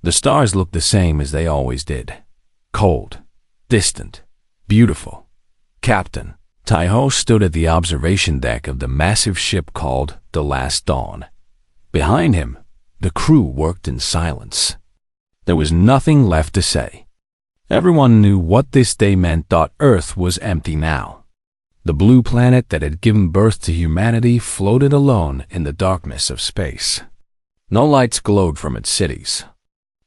The stars looked the same as they always did. Cold, distant, beautiful. Captain Tai-ho stood at the observation deck of the massive ship called the Last Dawn. Behind him, the crew worked in silence. There was nothing left to say. Everyone knew what this day meant. Earth was empty now. The blue planet that had given birth to humanity floated alone in the darkness of space. No lights glowed from its cities.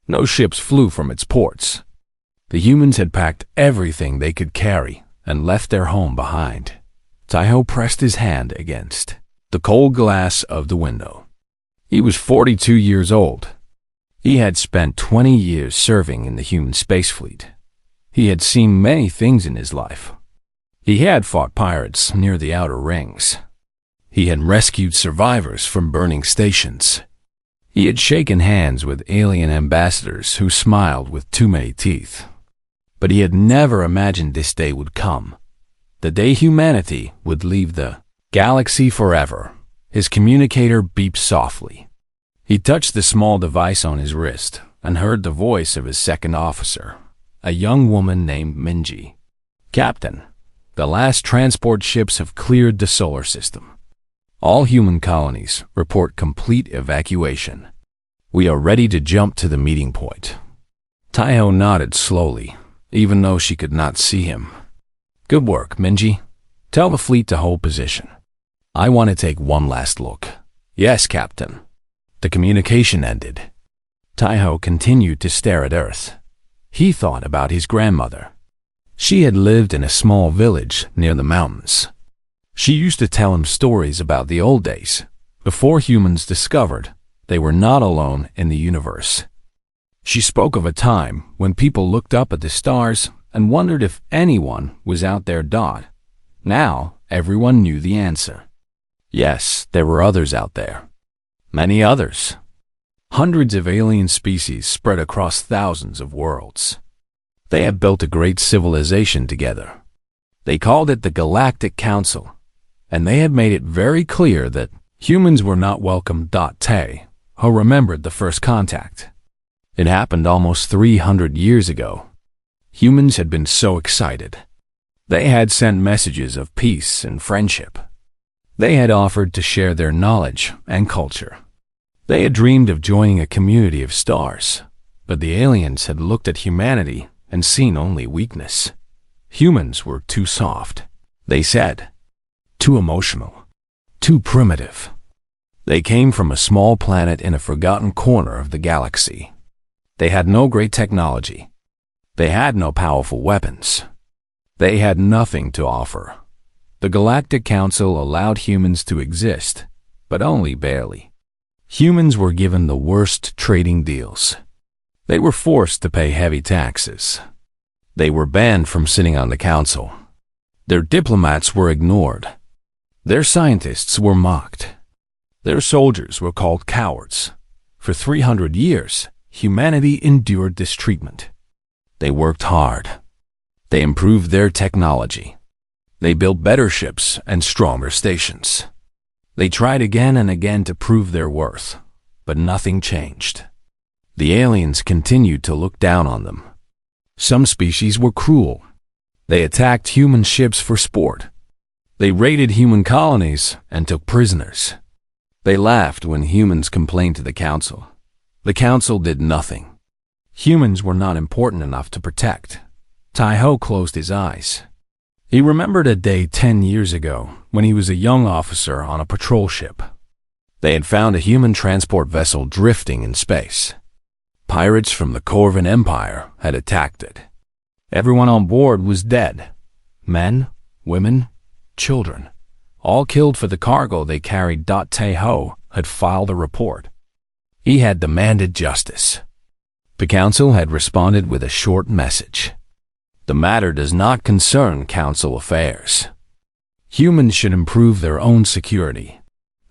No ships flew from its ports. The humans had packed everything they could carry and left their home behind. Tai-ho pressed his hand against the cold glass of the window. He was 42 years old. He had spent 20 years serving in the human space fleet. He had seen many things in his life. He had fought pirates near the outer rings. He had rescued survivors from burning stations. He had shaken hands with alien ambassadors who smiled with too many teeth. But he had never imagined this day would come. The day humanity would leave the galaxy forever. His communicator beeped softly. He touched the small device on his wrist and heard the voice of his second officer, a young woman named Minji. Captain, the last transport ships have cleared the solar system. All human colonies report complete evacuation. We are ready to jump to the meeting point. Tai-ho nodded slowly, even though she could not see him. Good work, Minji. Tell the fleet to hold position. I want to take one last look. Yes, Captain. The communication ended. Tai-ho continued to stare at Earth. He thought about his grandmother. She had lived in a small village near the mountains. She used to tell him stories about the old days, before humans discovered they were not alone in the universe. She spoke of a time when people looked up at the stars and wondered if anyone was out there. Now, everyone knew the answer. Yes, there were others out there. Many others. Hundreds of alien species spread across thousands of worlds. They had built a great civilization together. They called it the Galactic Council, and they had made it very clear that humans were not welcome. Tai-ho remembered the first contact. It happened almost 300 years ago. Humans had been so excited. They had sent messages of peace and friendship. They had offered to share their knowledge and culture. They had dreamed of joining a community of stars, but the aliens had looked at humanity and seen only weakness. Humans were too soft, they said. Too emotional. Too primitive. They came from a small planet in a forgotten corner of the galaxy. They had no great technology. They had no powerful weapons. They had nothing to offer. The Galactic Council allowed humans to exist, but only barely. Humans were given the worst trading deals. They were forced to pay heavy taxes. They were banned from sitting on the council. Their diplomats were ignored. Their scientists were mocked. Their soldiers were called cowards. For 300 years, humanity endured this treatment. They worked hard. They improved their technology. They built better ships and stronger stations. They tried again and again to prove their worth, but nothing changed. The aliens continued to look down on them. Some species were cruel. They attacked human ships for sport. They raided human colonies and took prisoners. They laughed when humans complained to the council. The council did nothing. Humans were not important enough to protect. Tai-ho closed his eyes. He remembered a day 10 years ago when he was a young officer on a patrol ship. They had found a human transport vessel drifting in space. Pirates from the Corvan Empire had attacked it. Everyone on board was dead. Men, women, children, all killed for the cargo they carried. Tai-ho had filed a report. He had demanded justice. The council had responded with a short message. The matter does not concern council affairs. Humans should improve their own security.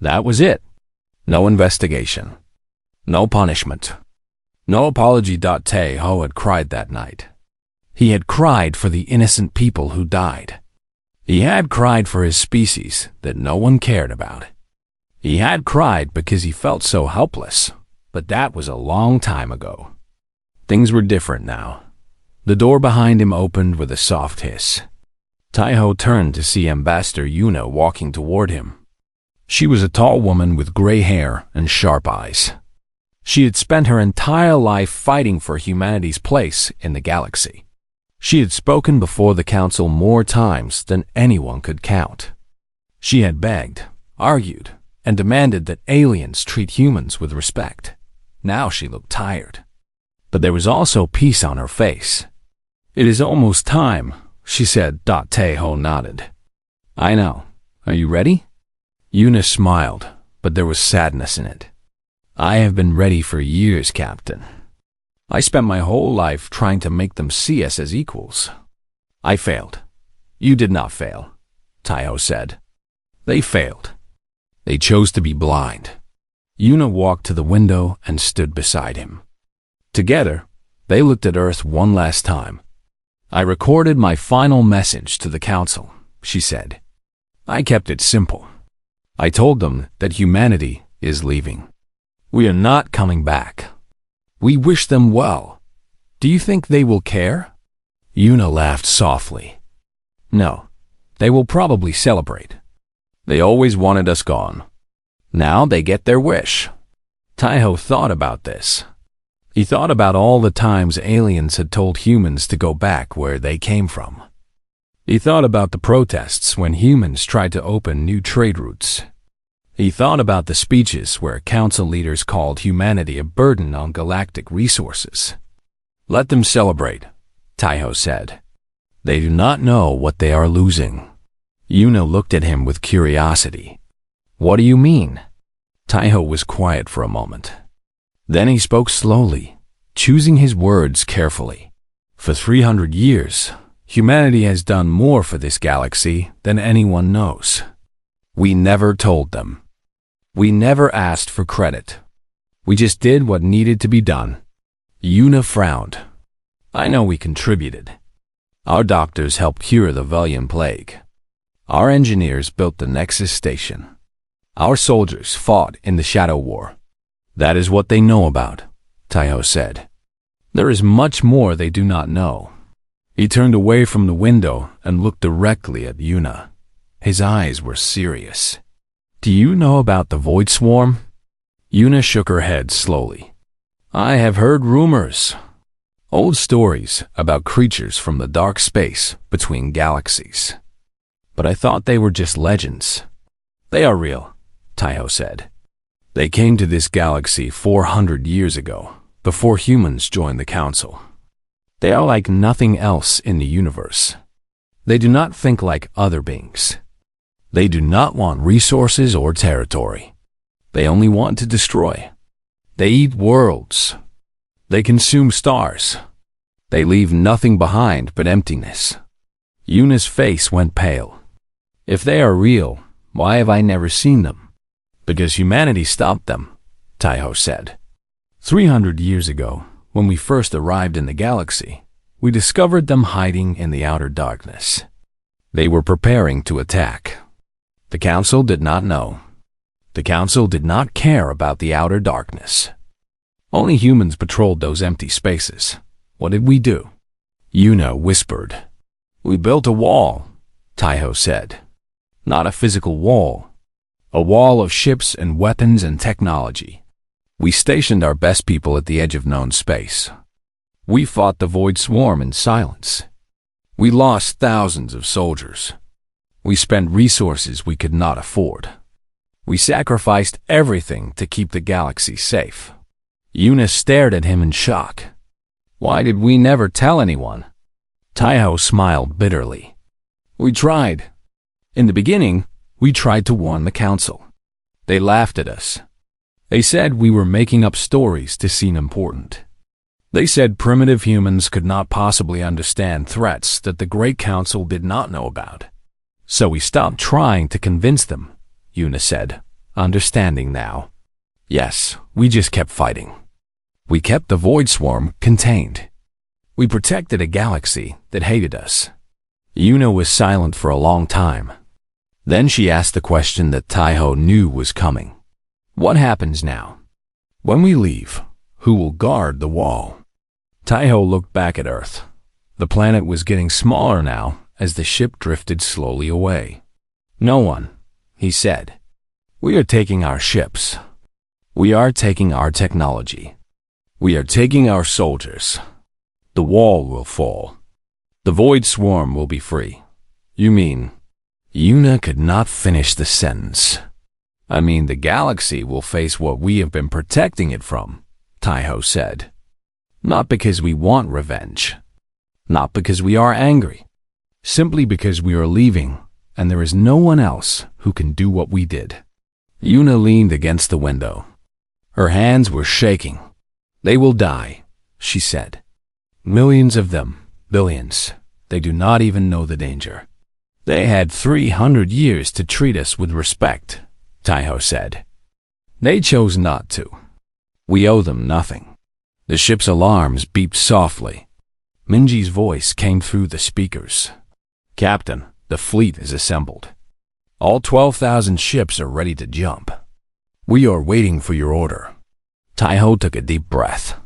That was it. No investigation. No punishment. No apology. Tai-ho had cried that night. He had cried for the innocent people who died. He had cried for his species that no one cared about. He had cried because he felt so helpless, but that was a long time ago. Things were different now. The door behind him opened with a soft hiss. Taiho turned to see Ambassador Yuna walking toward him. She was a tall woman with gray hair and sharp eyes. She had spent her entire life fighting for humanity's place in the galaxy. She had spoken before the council more times than anyone could count. She had begged, argued, and demanded that aliens treat humans with respect. Now she looked tired. But there was also peace on her face. "It is almost time," she said. Taiho nodded. "I know. Are you ready?" Yuna smiled, but there was sadness in it. "I have been ready for years, Captain. I spent my whole life trying to make them see us as equals. I failed." "You did not fail," Taiho said. "They failed. They chose to be blind." Yuna walked to the window and stood beside him. Together, they looked at Earth one last time. "I recorded my final message to the council," she said. "I kept it simple. I told them that humanity is leaving. We are not coming back. We wish them well. Do you think they will care?" Yuna laughed softly. "No, they will probably celebrate. They always wanted us gone. Now they get their wish." Taiho thought about this. He thought about all the times aliens had told humans to go back where they came from. He thought about the protests when humans tried to open new trade routes. He thought about the speeches where council leaders called humanity a burden on galactic resources. "Let them celebrate," Taiho said. "They do not know what they are losing." Yuna looked at him with curiosity. "What do you mean?" Taiho was quiet for a moment. Then he spoke slowly, choosing his words carefully. "For 300 years, humanity has done more for this galaxy than anyone knows. We never told them. We never asked for credit. We just did what needed to be done." Yuna frowned. "I know we contributed. Our doctors helped cure the Velian plague. Our engineers built the Nexus station. Our soldiers fought in the Shadow War. That is what they know about," Taiho said. "There is much more they do not know." He turned away from the window and looked directly at Yuna. His eyes were serious. "Do you know about the Void Swarm?" Yuna shook her head slowly. "I have heard rumors. Old stories about creatures from the dark space between galaxies. But I thought they were just legends." "They are real," Taiho said. "They came to this galaxy 400 years ago, before humans joined the council. They are like nothing else in the universe. They do not think like other beings. They do not want resources or territory. They only want to destroy. They eat worlds. They consume stars. They leave nothing behind but emptiness." Yuna's face went pale. "If they are real, why have I never seen them?" "Because humanity stopped them," Taiho said. 300 years ago, when we first arrived in the galaxy, we discovered them hiding in the outer darkness. They were preparing to attack. The council did not know. The council did not care about the outer darkness. Only humans patrolled those empty spaces. What did we do?" Yuna whispered. "We built a wall," Taiho said. "Not a physical wall. A wall of ships and weapons and technology. We stationed our best people at the edge of known space. We fought the Void Swarm in silence. We lost thousands of soldiers. We spent resources we could not afford. We sacrificed everything to keep the galaxy safe." Yuna stared at him in shock. "Why did we never tell anyone?" Taiho smiled bitterly. "We tried. In the beginning, we tried to warn the council. They laughed at us. They said we were making up stories to seem important. They said primitive humans could not possibly understand threats that the Great Council did not know about. So we stopped trying to convince them," Yuna said, understanding now. "Yes, we just kept fighting. We kept the Void Swarm contained. We protected a galaxy that hated us." Yuna was silent for a long time. Then she asked the question that Taiho knew was coming. "What happens now? When we leave, who will guard the wall?" Taiho looked back at Earth. The planet was getting smaller now as the ship drifted slowly away. "No one," he said. "We are taking our ships. We are taking our technology. We are taking our soldiers. The wall will fall. The void swarm will be free." "You mean?" Yuna could not finish the sentence. "I mean the galaxy will face what we have been protecting it from," Taiho said. "Not because we want revenge. Not because we are angry. Simply because we are leaving, and there is no one else who can do what we did." Yuna leaned against the window. Her hands were shaking. "They will die," she said. "Millions of them, billions. They do not even know the danger. They had 300 years to treat us with respect," Taiho said. "They chose not to. We owe them nothing." The ship's alarms beeped softly. Minji's voice came through the speakers. "Captain, the fleet is assembled. All 12,000 ships are ready to jump. We are waiting for your order." Taiho took a deep breath.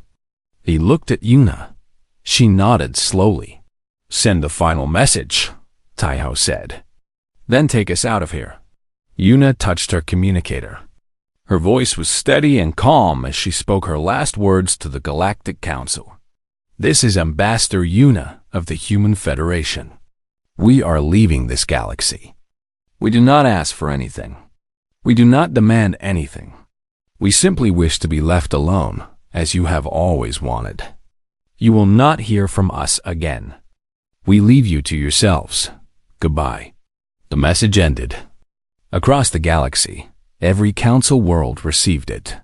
He looked at Yuna. She nodded slowly. "Send the final message," Taiho said. "Then take us out of here." Yuna touched her communicator. Her voice was steady and calm as she spoke her last words to the Galactic Council. "This is Ambassador Yuna of the Human Federation. We are leaving this galaxy. We do not ask for anything. We do not demand anything. We simply wish to be left alone, as you have always wanted. You will not hear from us again. We leave you to yourselves. Goodbye." The message ended. Across the galaxy, every council world received it.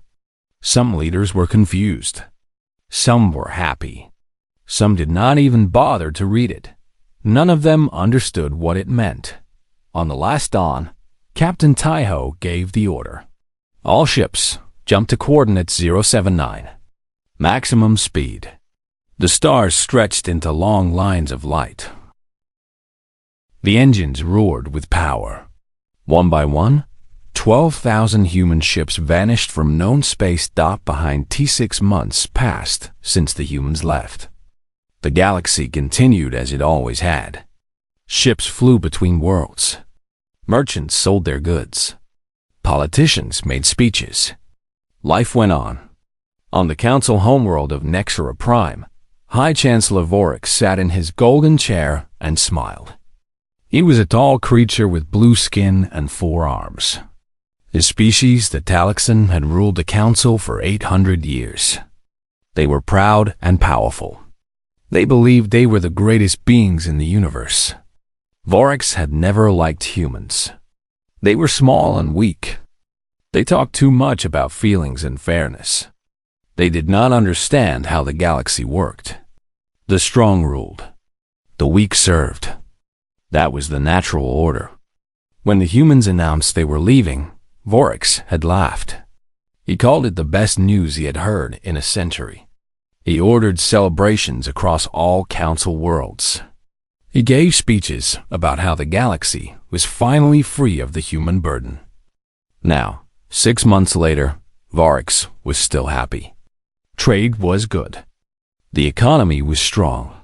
Some leaders were confused. Some were happy. Some did not even bother to read it. None of them understood what it meant. On the last dawn, Captain Taiho gave the order. "All ships, jump to coordinate 079. Maximum speed." The stars stretched into long lines of light. The engines roared with power. One by one, 12,000 human ships vanished from known space. Behind T6 months passed since the humans left. The galaxy continued as it always had. Ships flew between worlds. Merchants sold their goods. Politicians made speeches. Life went on. On the council homeworld of Nexera Prime, High Chancellor Vorik sat in his golden chair and smiled. He was a tall creature with blue skin and 4 arms. His species, the Talaxan, had ruled the council for 800 years. They were proud and powerful. They believed they were the greatest beings in the universe. Voriks had never liked humans. They were small and weak. They talked too much about feelings and fairness. They did not understand how the galaxy worked. The strong ruled. The weak served. That was the natural order. When the humans announced they were leaving, Voriks had laughed. He called it the best news he had heard in a century. He ordered celebrations across all council worlds. He gave speeches about how the galaxy was finally free of the human burden. Now, 6 months later, Voriks was still happy. Trade was good. The economy was strong.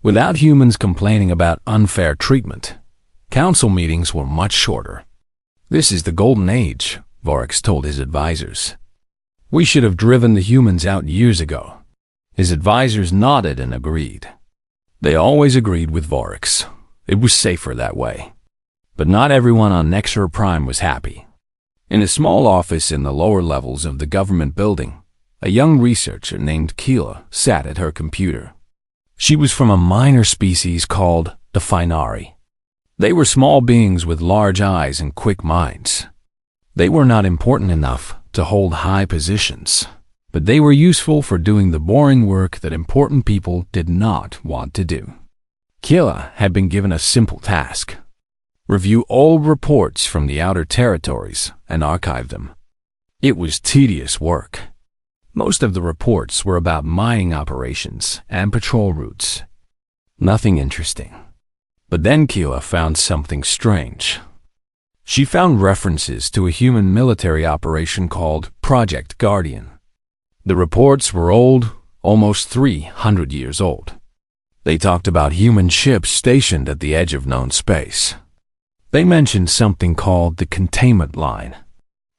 Without humans complaining about unfair treatment, council meetings were much shorter. "This is the golden age," Voriks told his advisors. "We should have driven the humans out years ago." His advisors nodded and agreed. They always agreed with Voriks. It was safer that way. But not everyone on Nexera Prime was happy. In a small office in the lower levels of the government building, a young researcher named Keela sat at her computer. She was from a minor species called the Finari. They were small beings with large eyes and quick minds. They were not important enough to hold high positions, but they were useful for doing the boring work that important people did not want to do. Keela had been given a simple task: review old reports from the outer territories and archive them. It was tedious work. Most of the reports were about mining operations and patrol routes. Nothing interesting. But then Keela found something strange. She found references to a human military operation called Project Guardian. The reports were old, almost 300 years old. They talked about human ships stationed at the edge of known space. They mentioned something called the containment line.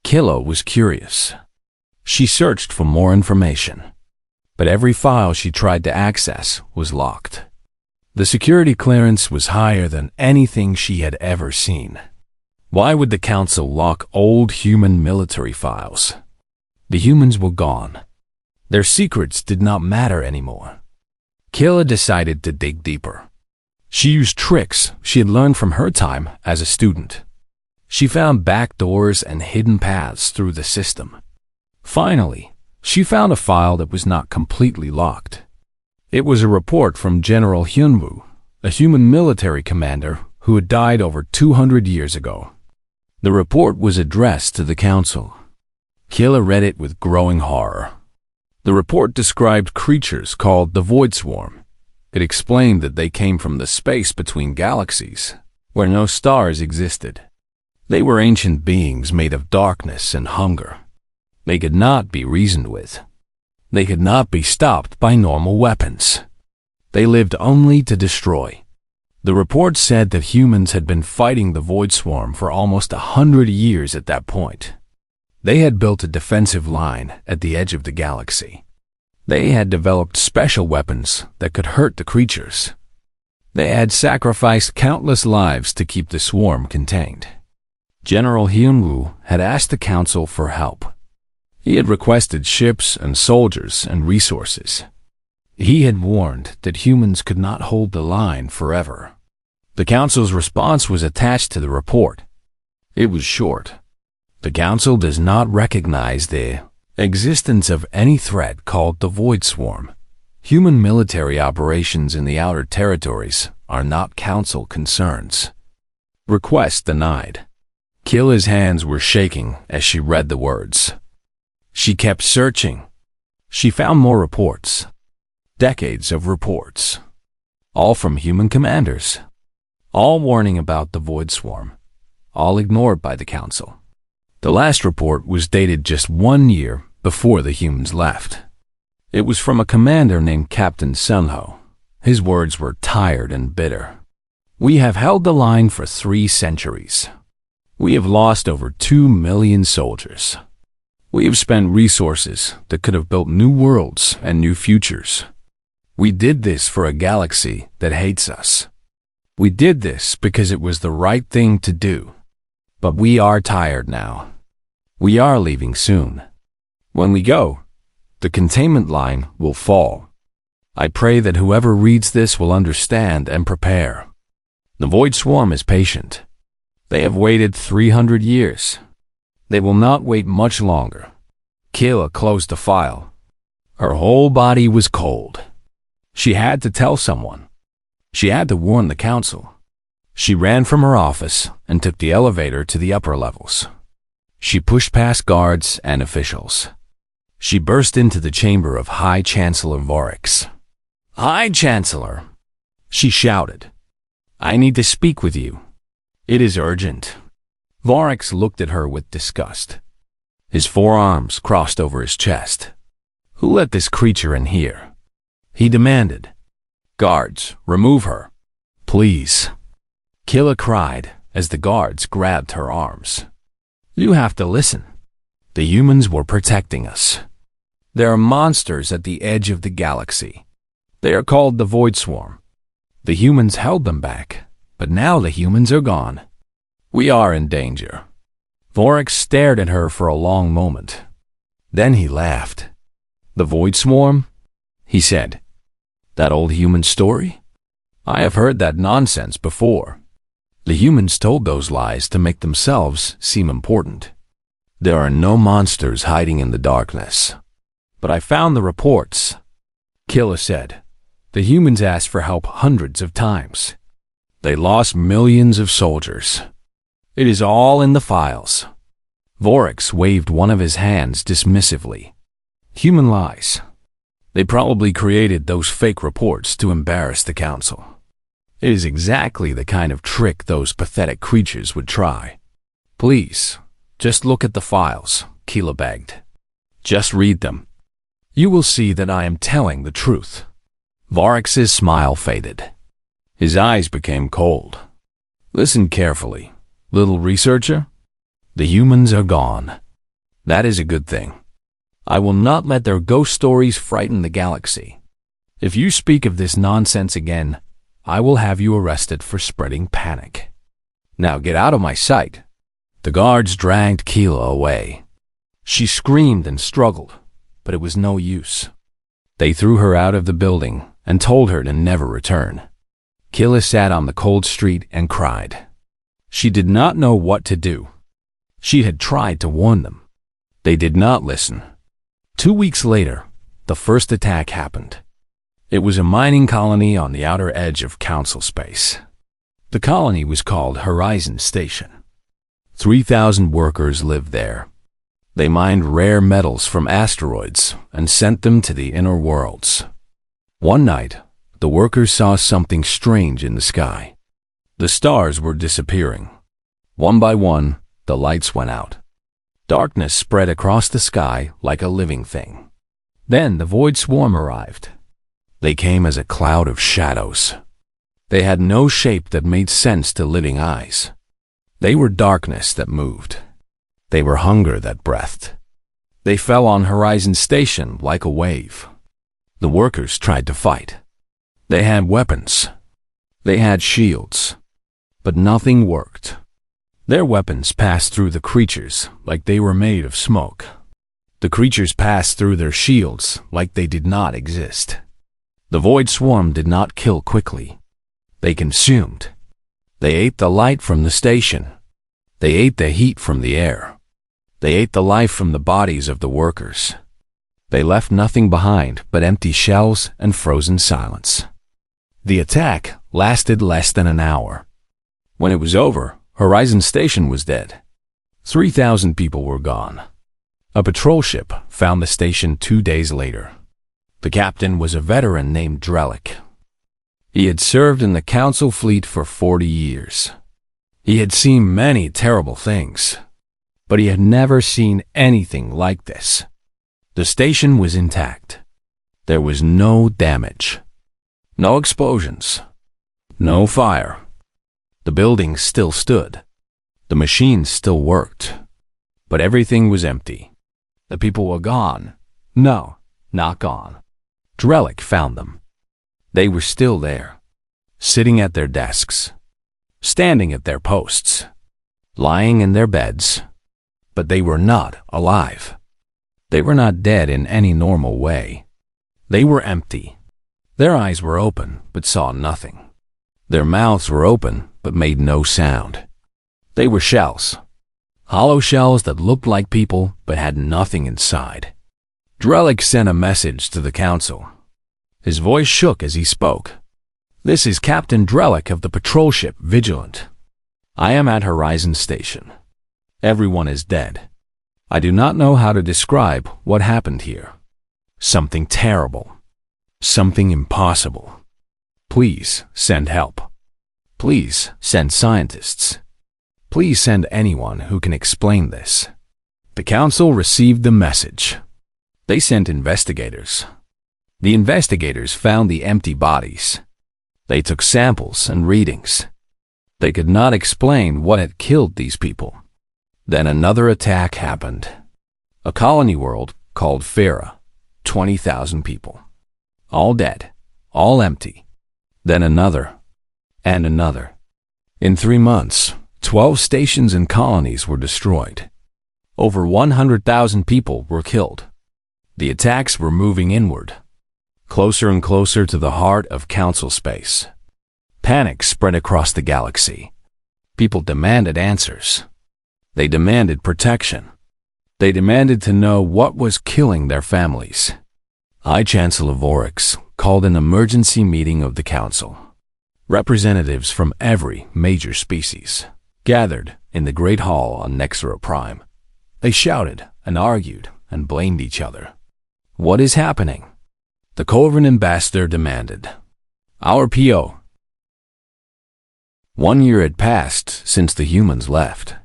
Killa was curious. She searched for more information, but every file she tried to access was locked. The security clearance was higher than anything she had ever seen. Why would the Council lock old human military files? The humans were gone. Their secrets did not matter anymore. Killa decided to dig deeper. She used tricks she had learned from her time as a student. She found back doors and hidden paths through the system. Finally, she found a file that was not completely locked. It was a report from General Hyunwoo, a human military commander who had died over 200 years ago. The report was addressed to the Council. Killa read it with growing horror. The report described creatures called the Void Swarm. It explained that they came from the space between galaxies, where no stars existed. They were ancient beings made of darkness and hunger. They could not be reasoned with. They could not be stopped by normal weapons. They lived only to destroy. The report said that humans had been fighting the Void Swarm for almost 100 years at that point. They had built a defensive line at the edge of the galaxy. They had developed special weapons that could hurt the creatures. They had sacrificed countless lives to keep the swarm contained. General Hyunwoo had asked the Council for help. He had requested ships and soldiers and resources. He had warned that humans could not hold the line forever. The Council's response was attached to the report. It was short. The Council does not recognize the existence of any threat called the Void Swarm. Human military operations in the outer territories are not Council concerns. Request denied. Killa's hands were shaking as she read the words. She kept searching. She found more reports. Decades of reports. All from human commanders. All warning about the Void Swarm. All ignored by the Council. The last report was dated just 1 year before the humans left. It was from a commander named Captain Sunho. His words were tired and bitter. We have held the line for 3 centuries. We have lost over 2 million soldiers. We have spent resources that could have built new worlds and new futures. We did this for a galaxy that hates us. We did this because it was the right thing to do. But we are tired now. We are leaving soon. When we go, the containment line will fall. I pray that whoever reads this will understand and prepare. The Void Swarm is patient. They have waited 300 years. They will not wait much longer. Killa closed the file. Her whole body was cold. She had to tell someone. She had to warn the Council. She ran from her office and took the elevator to the upper levels. She pushed past guards and officials. She burst into the chamber of High Chancellor Vorix. High Chancellor, she shouted. I need to speak with you. It is urgent. Vorix looked at her with disgust. His forearms crossed over his chest. Who let this creature in here? He demanded. Guards, remove her. Please. Killa cried as the guards grabbed her arms. You have to listen. The humans were protecting us. There are monsters at the edge of the galaxy. They are called the Void Swarm. The humans held them back, but now the humans are gone. We are in danger. Vorix stared at her for a long moment. Then he laughed. The Void Swarm? He said. That old human story? I have heard that nonsense before. The humans told those lies to make themselves seem important. There are no monsters hiding in the darkness. But I found the reports. Killa said. The humans asked for help hundreds of times. They lost millions of soldiers. It is all in the files. Vorix waved one of his hands dismissively. Human lies. They probably created those fake reports to embarrass the Council. It is exactly the kind of trick those pathetic creatures would try. Please, just look at the files, Killa begged. Just read them. You will see that I am telling the truth." Varix's smile faded. His eyes became cold. "Listen carefully, little researcher. The humans are gone. That is a good thing. I will not let their ghost stories frighten the galaxy. If you speak of this nonsense again, I will have you arrested for spreading panic. Now get out of my sight." The guards dragged Keela away. She screamed and struggled, but it was no use. They threw her out of the building and told her to never return. Keela sat on the cold street and cried. She did not know what to do. She had tried to warn them. They did not listen. 2 weeks later, the first attack happened. It was a mining colony on the outer edge of Council space. The colony was called Horizon Station. 3,000 workers lived there. They mined rare metals from asteroids and sent them to the inner worlds. One night, the workers saw something strange in the sky. The stars were disappearing. One by one, the lights went out. Darkness spread across the sky like a living thing. Then the void swarm arrived. They came as a cloud of shadows. They had no shape that made sense to living eyes. They were darkness that moved. They were hunger that breathed. They fell on Horizon Station like a wave. The workers tried to fight. They had weapons. They had shields. But nothing worked. Their weapons passed through the creatures like they were made of smoke. The creatures passed through their shields like they did not exist. The void swarm did not kill quickly. They consumed. They ate the light from the station. They ate the heat from the air. They ate the life from the bodies of the workers. They left nothing behind but empty shells and frozen silence. The attack lasted less than an hour. When it was over, Horizon Station was dead. 3,000 people were gone. A patrol ship found the station 2 days later. The captain was a veteran named Drellick. He had served in the Council fleet for 40 years. He had seen many terrible things, but he had never seen anything like this. The station was intact. There was no damage. No explosions. No fire. The buildings still stood. The machines still worked. But everything was empty. The people were gone. No, not gone. Drellick found them. They were still there, sitting at their desks, standing at their posts, lying in their beds. But they were not alive. They were not dead in any normal way. They were empty. Their eyes were open, but saw nothing. Their mouths were open, but made no sound. They were shells. Hollow shells that looked like people, but had nothing inside. Drellick sent a message to the Council. His voice shook as he spoke. "This is Captain Drellick of the patrol ship Vigilant. I am at Horizon Station. Everyone is dead. I do not know how to describe what happened here. Something terrible. Something impossible. Please send help. Please send scientists. Please send anyone who can explain this." The Council received the message. They sent investigators. The investigators found the empty bodies. They took samples and readings. They could not explain what had killed these people. Then another attack happened. A colony world called Farah, 20,000 people. All dead, all empty. Then another, and another. In 3 months, 12 stations and colonies were destroyed. Over 100,000 people were killed. The attacks were moving inward, closer and closer to the heart of Council space. Panic spread across the galaxy. People demanded answers. They demanded protection. They demanded to know what was killing their families. High Chancellor Vorix called an emergency meeting of the Council. Representatives from every major species gathered in the Great Hall on Nexera Prime. They shouted and argued and blamed each other. "What is happening?" The Corvin ambassador demanded. "Our PO." 1 year had passed since the humans left.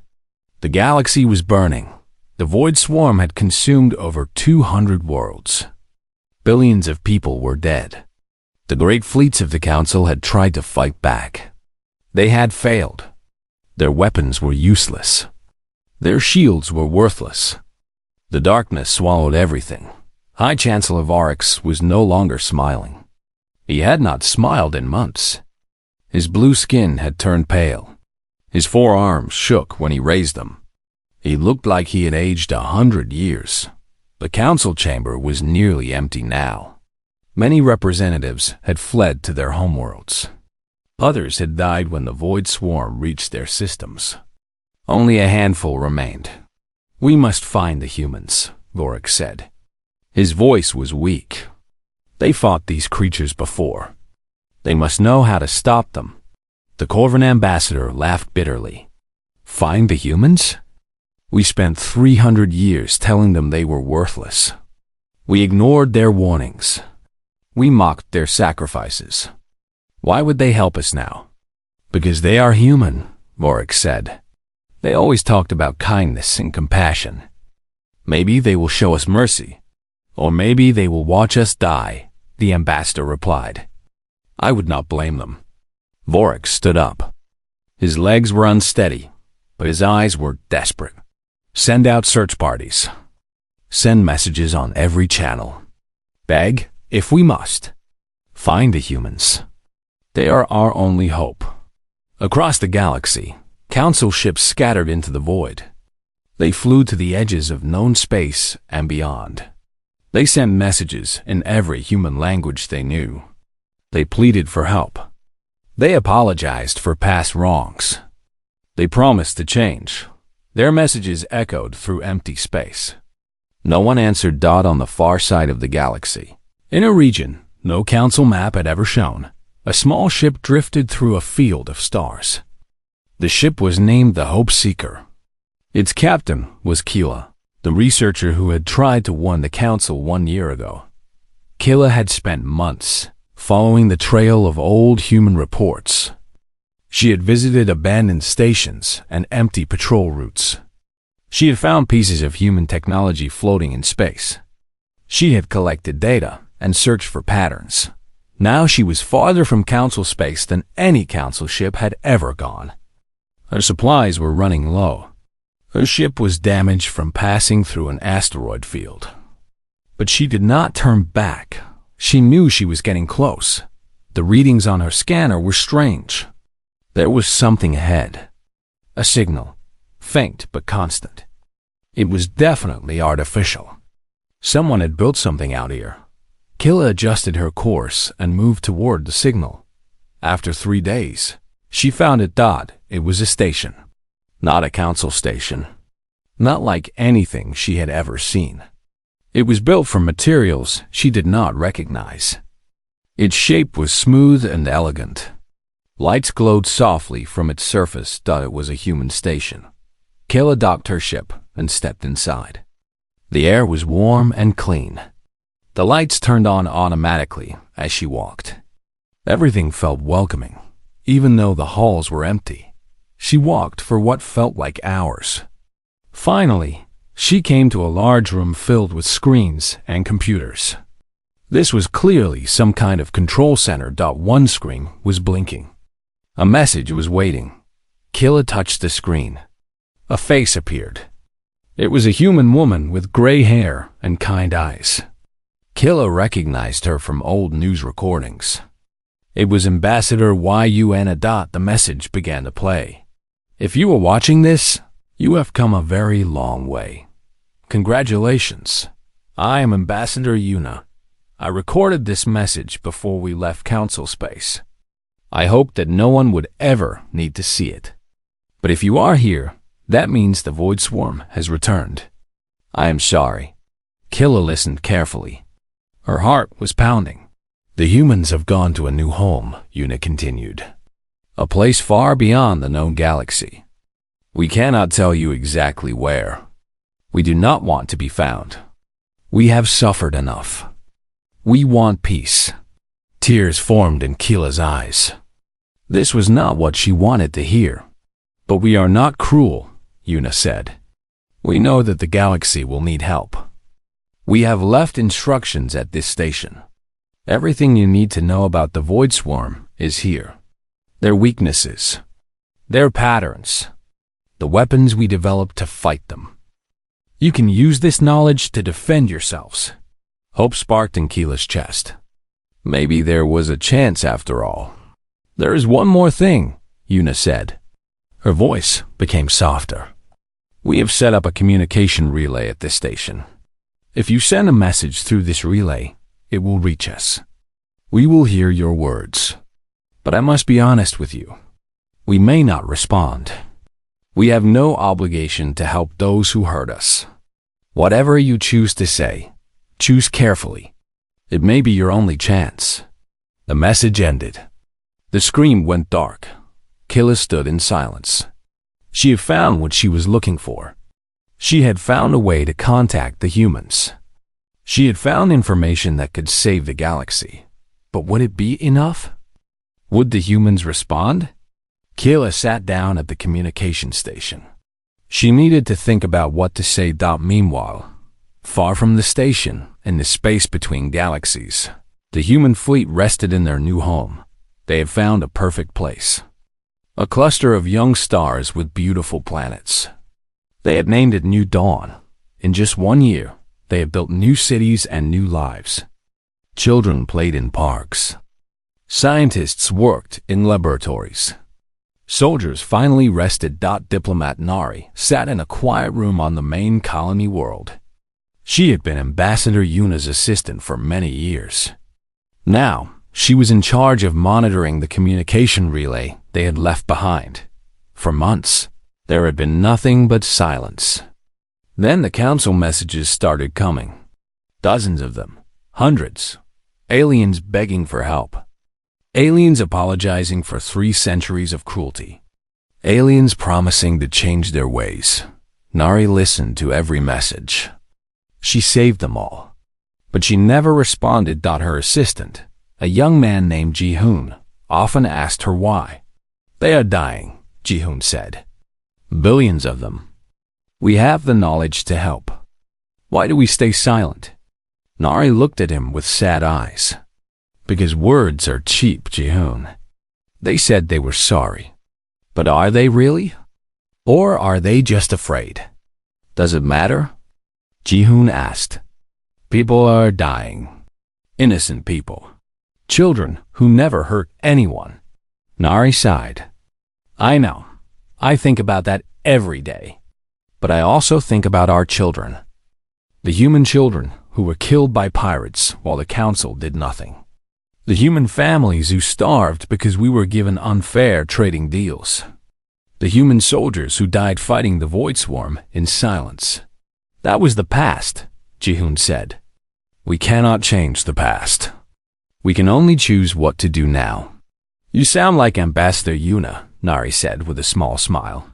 The galaxy was burning. The void swarm had consumed over 200 worlds. Billions of people were dead. The great fleets of the Council had tried to fight back. They had failed. Their weapons were useless. Their shields were worthless. The darkness swallowed everything. High Chancellor Varix was no longer smiling. He had not smiled in months. His blue skin had turned pale. His forearms shook when he raised them. He looked like he had aged 100 years. The council chamber was nearly empty now. Many representatives had fled to their homeworlds. Others had died when the Void Swarm reached their systems. Only a handful remained. "We must find the humans," Vorik said. His voice was weak. "They fought these creatures before. They must know how to stop them." The Corvan ambassador laughed bitterly. "Find the humans? We spent 300 years telling them they were worthless. We ignored their warnings. We mocked their sacrifices. Why would they help us now?" "Because they are human," Vorik said. "They always talked about kindness and compassion. Maybe they will show us mercy. Or maybe they will watch us die," the ambassador replied. "I would not blame them." Vorik stood up. His legs were unsteady, but his eyes were desperate. "Send out search parties. Send messages on every channel. Beg, if we must. Find the humans. They are our only hope." Across the galaxy, council ships scattered into the void. They flew to the edges of known space and beyond. They sent messages in every human language they knew. They pleaded for help. They apologized for past wrongs. They promised to change. Their messages echoed through empty space. No one answered. On the far side of the galaxy, in a region no council map had ever shown, a small ship drifted through a field of stars. The ship was named the Hope Seeker. Its captain was Keela, the researcher who had tried to warn the council 1 year ago. Keela had spent months following the trail of old human reports. She had visited abandoned stations and empty patrol routes. She had found pieces of human technology floating in space. She had collected data and searched for patterns. Now she was farther from council space than any council ship had ever gone. Her supplies were running low. Her ship was damaged from passing through an asteroid field. But she did not turn back. She knew she was getting close. The readings on her scanner were strange. There was something ahead. A signal, faint but constant. It was definitely artificial. Someone had built something out here. Keela adjusted her course and moved toward the signal. After 3 days, she found it. It was a station. Not a council station. Not like anything she had ever seen. It was built from materials she did not recognize. Its shape was smooth and elegant. Lights glowed softly from its surface. It was a human station. Keela docked her ship and stepped inside. The air was warm and clean. The lights turned on automatically as she walked. Everything felt welcoming, even though the halls were empty. She walked for what felt like hours. Finally, she came to a large room filled with screens and computers. This was clearly some kind of control center. One screen was blinking. A message was waiting. Keela touched the screen. A face appeared. It was a human woman with gray hair and kind eyes. Keela recognized her from old news recordings. It was Ambassador Yuna. The message began to play. "If you are watching this, you have come a very long way. Congratulations. I am Ambassador Yuna. I recorded this message before we left council space. I hope that no one would ever need to see it. But if you are here, that means the Void Swarm has returned. I am sorry." Keela listened carefully. Her heart was pounding. "The humans have gone to a new home," Yuna continued. "A place far beyond the known galaxy. We cannot tell you exactly where. We do not want to be found. We have suffered enough. We want peace." Tears formed in Keela's eyes. This was not what she wanted to hear. "But we are not cruel," Yuna said. "We know that the galaxy will need help. We have left instructions at this station. Everything you need to know about the Void Swarm is here. Their weaknesses, their patterns, the weapons we developed to fight them. You can use this knowledge to defend yourselves. Hope sparked in Keela's chest. Maybe there was a chance after all. There is one more thing, Yuna said. Her voice became softer. We have set up a communication relay at this station. If you send a message through this relay, it will reach us. We will hear your words. But I must be honest with you. We may not respond. We have no obligation to help those who hurt us. Whatever you choose to say, choose carefully. It may be your only chance. The message ended. The screen went dark. Keela stood in silence. She had found what she was looking for. She had found a way to contact the humans. She had found information that could save the galaxy. But would it be enough? Would the humans respond? Keela sat down at the communication station. She needed to think about what to say. Meanwhile, far from the station, in the space between galaxies, the human fleet rested in their new home. They had found a perfect place. A cluster of young stars with beautiful planets. They had named it New Dawn. In just 1 year, they had built new cities and new lives. Children played in parks. Scientists worked in laboratories. Soldiers finally rested. Diplomat Nari sat in a quiet room on the main colony world. She had been Ambassador Yuna's assistant for many years. Now, she was in charge of monitoring the communication relay they had left behind. For months, there had been nothing but silence. Then the council messages started coming. Dozens of them. Hundreds. Aliens begging for help. Aliens apologizing for 3 centuries of cruelty. Aliens promising to change their ways. Nari listened to every message. She saved them all. But she never responded. Her assistant, a young man named Ji-hoon, often asked her why. They are dying, Ji-hoon said. Billions of them. We have the knowledge to help. Why do we stay silent? Nari looked at him with sad eyes. Because words are cheap, Ji-hoon. They said they were sorry. But are they really? Or are they just afraid? Does it matter? Ji-hoon asked. People are dying. Innocent people. Children who never hurt anyone. Nari sighed. I know. I think about that every day. But I also think about our children. The human children who were killed by pirates while the council did nothing. The human families who starved because we were given unfair trading deals. The human soldiers who died fighting the Void Swarm in silence. That was the past, Ji-hoon said. We cannot change the past. We can only choose what to do now. You sound like Ambassador Yuna, Nari said with a small smile.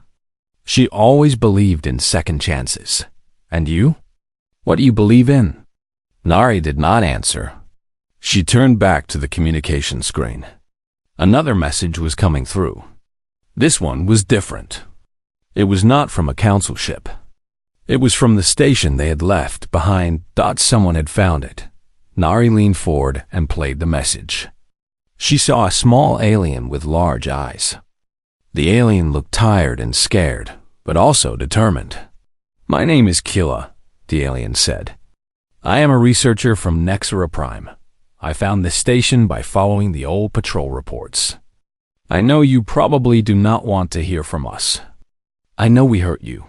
She always believed in second chances. And you? What do you believe in? Nari did not answer. She turned back to the communication screen. Another message was coming through. This one was different. It was not from a council ship. It was from the station they had left behind. Someone had found it. Nari leaned forward and played the message. She saw a small alien with large eyes. The alien looked tired and scared, but also determined. My name is Keela, the alien said. I am a researcher from Nexera Prime. I found this station by following the old patrol reports. I know you probably do not want to hear from us. I know we hurt you.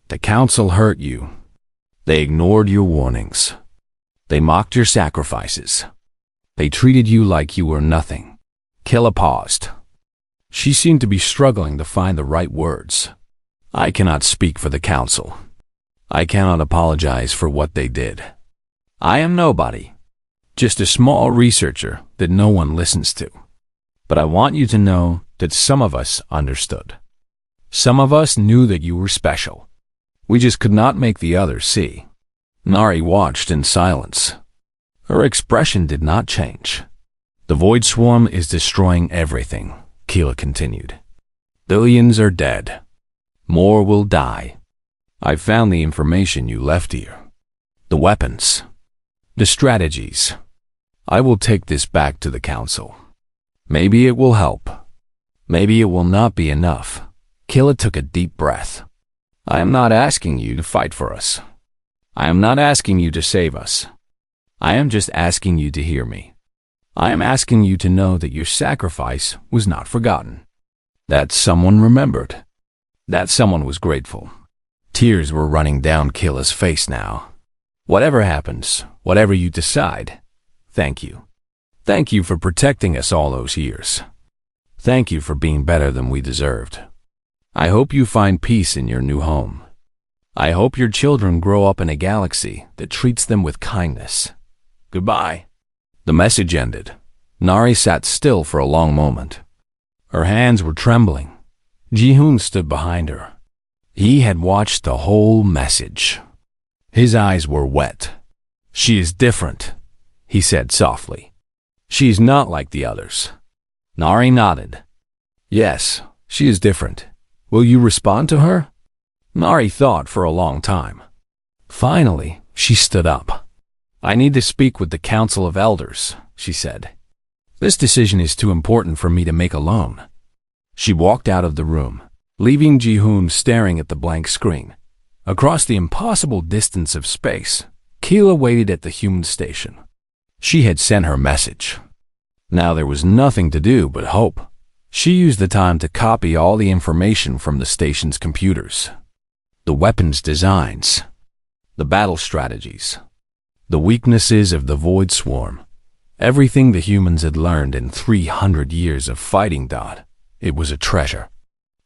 The council hurt you. They ignored your warnings. They mocked your sacrifices. They treated you like you were nothing. Keela paused. She seemed to be struggling to find the right words. I cannot speak for the council. I cannot apologize for what they did. I am nobody. Just a small researcher that no one listens to. But I want you to know that some of us understood. Some of us knew that you were special. We just could not make the others see. Nari watched in silence. Her expression did not change. The Void Swarm is destroying everything, Keela continued. Billions are dead. More will die. I found the information you left here. the weapons, the strategies. I will take this back to the council. Maybe it will help. Maybe it will not be enough. Killa took a deep breath. I am not asking you to fight for us. I am not asking you to save us. I am just asking you to hear me. I am asking you to know that your sacrifice was not forgotten. That someone remembered. That someone was grateful. Tears were running down Killa's face now. Whatever happens, whatever you decide, thank you. Thank you for protecting us all those years. Thank you for being better than we deserved. I hope you find peace in your new home. I hope your children grow up in a galaxy that treats them with kindness. Goodbye. The message ended. Nari sat still for a long moment. Her hands were trembling. Ji-hoon stood behind her. He had watched the whole message. His eyes were wet. She is different, he said softly. She is not like the others. Nari nodded. Yes, she is different. Will you respond to her? Nari thought for a long time. Finally, she stood up. I need to speak with the Council of Elders, she said. This decision is too important for me to make alone. She walked out of the room, leaving Ji-hoon staring at the blank screen. Across the impossible distance of space, Killa waited at the human station. She had sent her message. Now there was nothing to do but hope. She used the time to copy all the information from the station's computers. The weapons designs, the battle strategies, the weaknesses of the Void Swarm, everything the humans had learned in 300 years of fighting. It was a treasure.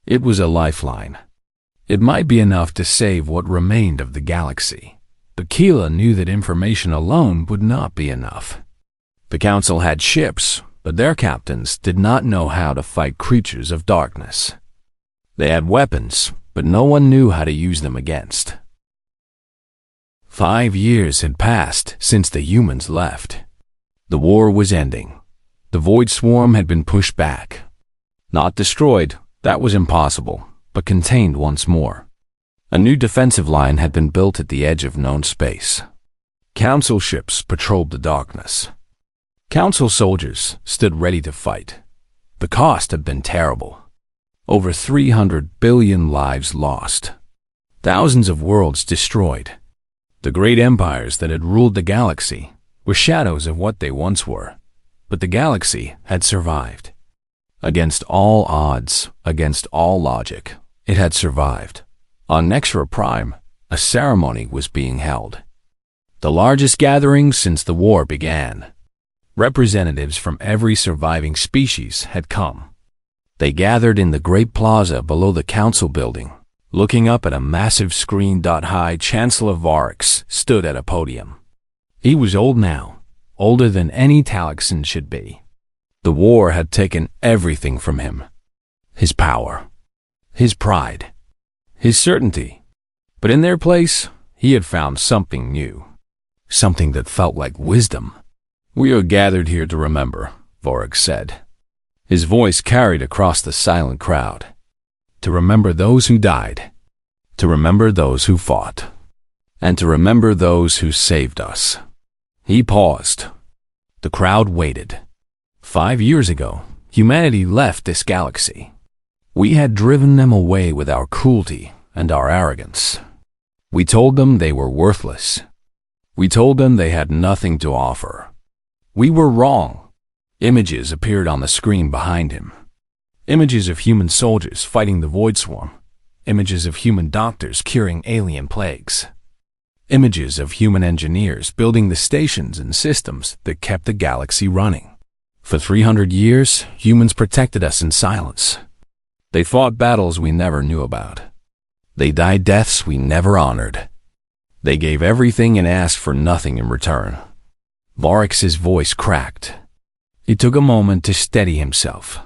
It was a lifeline. It might be enough to save what remained of the galaxy, but Killa knew that information alone would not be enough. The Council had ships, but their captains did not know how to fight creatures of darkness. They had weapons, but no one knew how to use them against. 5 years had passed since the humans left. The war was ending. The Void Swarm had been pushed back. Not destroyed, that was impossible, but contained once more. A new defensive line had been built at the edge of known space. Council ships patrolled the darkness. Council soldiers stood ready to fight. The cost had been terrible. Over 300 billion lives lost. Thousands of worlds destroyed. The great empires that had ruled the galaxy were shadows of what they once were, but the galaxy had survived. Against all odds, against all logic, it had survived. On Nexra Prime, a ceremony was being held. The largest gathering since the war began. Representatives from every surviving species had come. They gathered in the great plaza below the council building. Looking up at a massive screen. High Chancellor Varix stood at a podium. He was old now, older than any Talaxan should be. The war had taken everything from him. His power, his pride, his certainty. But in their place, he had found something new. Something that felt like wisdom. We are gathered here to remember, Varix said. His voice carried across the silent crowd. To remember those who died. To remember those who fought. And to remember those who saved us. He paused. The crowd waited. 5 years ago, humanity left this galaxy. We had driven them away with our cruelty and our arrogance. We told them they were worthless. We told them they had nothing to offer. We were wrong. Images appeared on the screen behind him. Images of human soldiers fighting the Void Swarm. Images of human doctors curing alien plagues. Images of human engineers building the stations and systems that kept the galaxy running. For 300 years, humans protected us in silence. They fought battles we never knew about. They died deaths we never honored. They gave everything and asked for nothing in return. Varix's voice cracked. It took a moment to steady himself.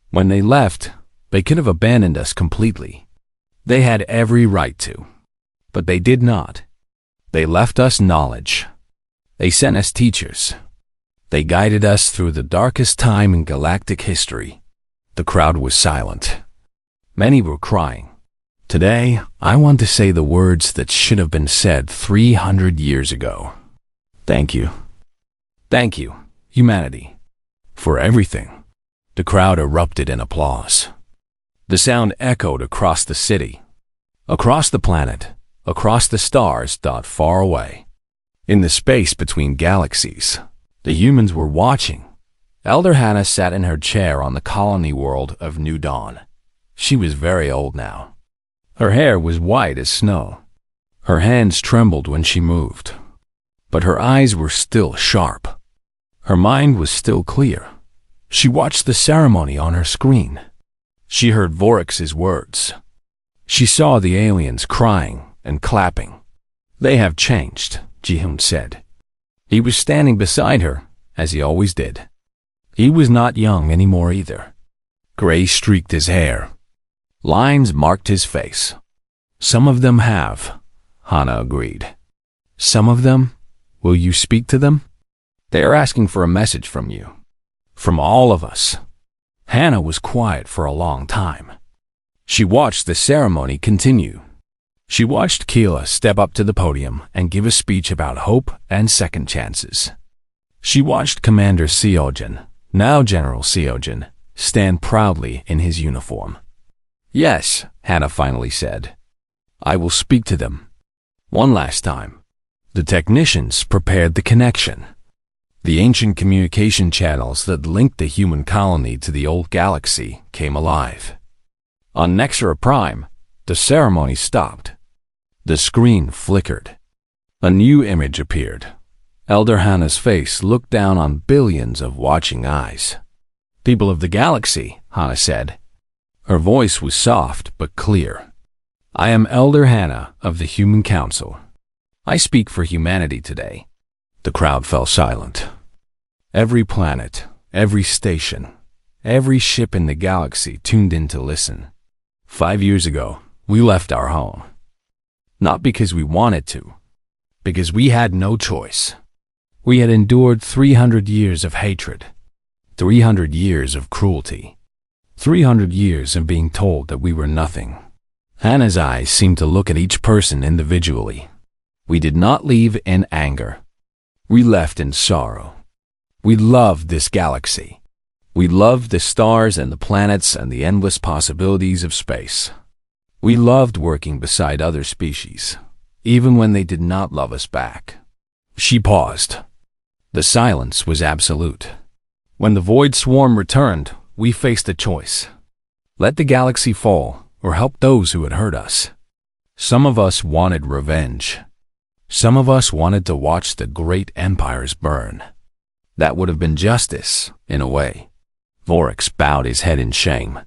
When they left, they could have abandoned us completely. They had every right to. But they did not. They left us knowledge. They sent us teachers. They guided us through the darkest time in galactic history. The crowd was silent. Many were crying. Today, I want to say the words that should have been said 300 years ago. Thank you. Thank you, humanity, for everything. The crowd erupted in applause. The sound echoed across the city, across the planet, across the stars dot far away. In the space between galaxies, the humans were watching. Elder Hannah sat in her chair on the colony world of New Dawn. She was very old now. Her hair was white as snow. Her hands trembled when she moved. But her eyes were still sharp. Her mind was still clear. She watched the ceremony on her screen. She heard Vorax's words. She saw the aliens crying and clapping. "They have changed," Ji-hoon said. He was standing beside her, as he always did. He was not young anymore either. Gray streaked his hair. Lines marked his face. "Some of them have," Hannah agreed. "Some of them? Will you speak to them? They are asking for a message from you. From all of us." Hannah was quiet for a long time. She watched the ceremony continue. She watched Keela step up to the podium and give a speech about hope and second chances. She watched Commander Seojin, now General Seojin, stand proudly in his uniform. "Yes," Hannah finally said. "I will speak to them. One last time." The technicians prepared the connection. The ancient communication channels that linked the human colony to the old galaxy came alive. On Nexera Prime, the ceremony stopped. The screen flickered. A new image appeared. Elder Hannah's face looked down on billions of watching eyes. "People of the galaxy," Hannah said. Her voice was soft but clear. "I am Elder Hannah of the Human Council. I speak for humanity today." The crowd fell silent. Every planet, every station, every ship in the galaxy tuned in to listen. 5 years ago, we left our home. Not because we wanted to, because we had no choice. We had endured 300 years of hatred, 300 years of cruelty, 300 years of being told that we were nothing. Hannah's eyes seemed to look at each person individually. We did not leave in anger. We left in sorrow. We loved this galaxy. We loved the stars and the planets and the endless possibilities of space. We loved working beside other species, even when they did not love us back. She paused. The silence was absolute. When the void swarm returned, we faced a choice. Let the galaxy fall or help those who had hurt us. Some of us wanted revenge. Some of us wanted to watch the great empires burn. That would have been justice, in a way. Vorax bowed his head in shame.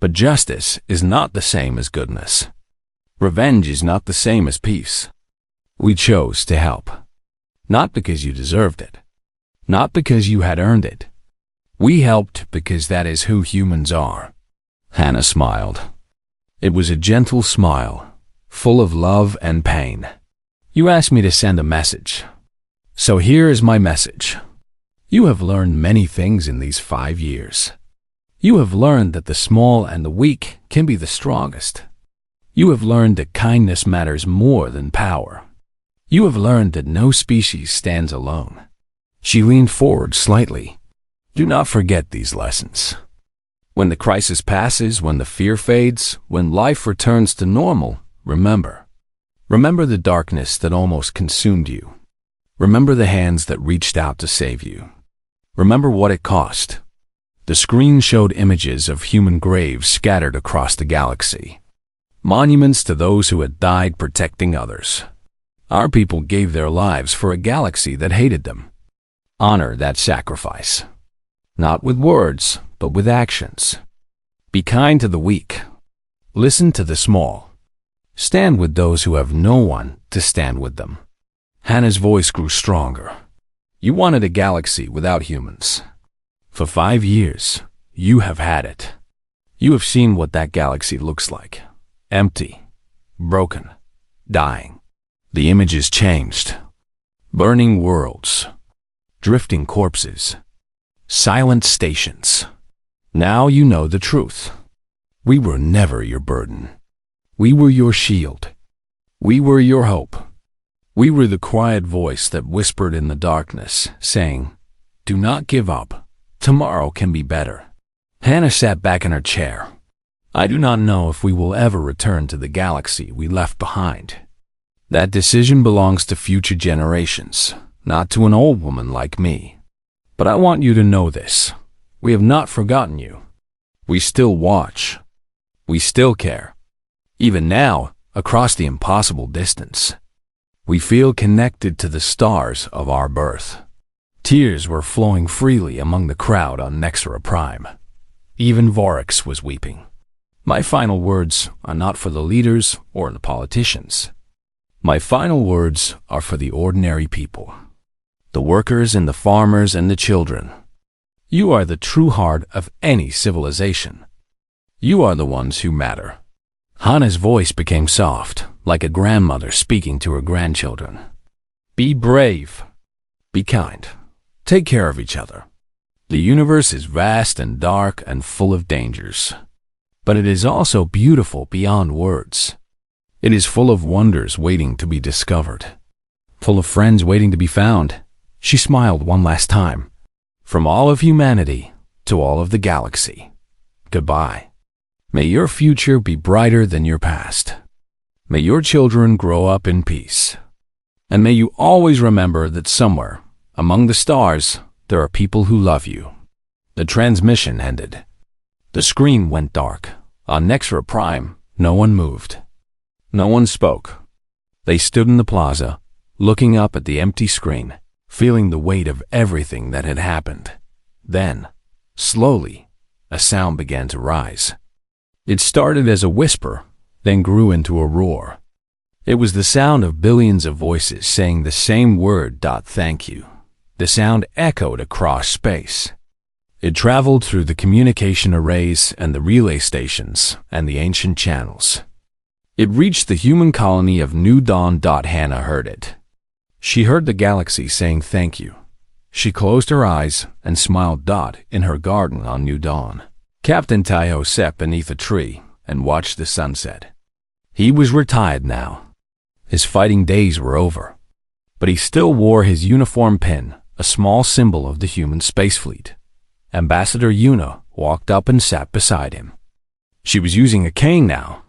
But justice is not the same as goodness. Revenge is not the same as peace. We chose to help. Not because you deserved it. Not because you had earned it. We helped because that is who humans are. Hannah smiled. It was a gentle smile, full of love and pain. You asked me to send a message. So here is my message. You have learned many things in these 5 years. You have learned that the small and the weak can be the strongest. You have learned that kindness matters more than power. You have learned that no species stands alone. She leaned forward slightly. Do not forget these lessons. When the crisis passes, when the fear fades, when life returns to normal, remember. Remember the darkness that almost consumed you. Remember the hands that reached out to save you. Remember what it cost. The screen showed images of human graves scattered across the galaxy. Monuments to those who had died protecting others. Our people gave their lives for a galaxy that hated them. Honor that sacrifice. Not with words, but with actions. Be kind to the weak. Listen to the small. Stand with those who have no one to stand with them. Hannah's voice grew stronger. You wanted a galaxy without humans. For 5 years, you have had it. You have seen what that galaxy looks like. Empty, broken, dying. The images changed. Burning worlds, drifting corpses, silent stations. Now you know the truth. We were never your burden. We were your shield. We were your hope. We were the quiet voice that whispered in the darkness, saying, "Do not give up. Tomorrow can be better." Hannah sat back in her chair. I do not know if we will ever return to the galaxy we left behind. That decision belongs to future generations, not to an old woman like me. But I want you to know this. We have not forgotten you. We still watch. We still care. Even now, across the impossible distance, we feel connected to the stars of our birth. Tears were flowing freely among the crowd on Nexera Prime. Even Vorax was weeping. My final words are not for the leaders or the politicians. My final words are for the ordinary people, the workers and the farmers and the children. You are the true heart of any civilization. You are the ones who matter. Hannah's voice became soft, like a grandmother speaking to her grandchildren. Be brave. Be kind. Take care of each other. The universe is vast and dark and full of dangers. But it is also beautiful beyond words. It is full of wonders waiting to be discovered. Full of friends waiting to be found. She smiled one last time. From all of humanity to all of the galaxy, goodbye. May your future be brighter than your past. May your children grow up in peace. And may you always remember that somewhere, among the stars, there are people who love you. The transmission ended. The screen went dark. On Nexera Prime, no one moved. No one spoke. They stood in the plaza, looking up at the empty screen, feeling the weight of everything that had happened. Then, slowly, a sound began to rise. It started as a whisper, then grew into a roar. It was the sound of billions of voices saying the same word, "Thank you." The sound echoed across space. It traveled through the communication arrays and the relay stations and the ancient channels. It reached the human colony of New Dawn. Hannah heard it. She heard the galaxy saying thank you. She closed her eyes and smiled. In her garden on New Dawn, Captain Taiho sat beneath a tree and watched the sunset. He was retired now. His fighting days were over. But he still wore his uniform pin, a small symbol of the human space fleet. Ambassador Yuna walked up and sat beside him. She was using a cane now.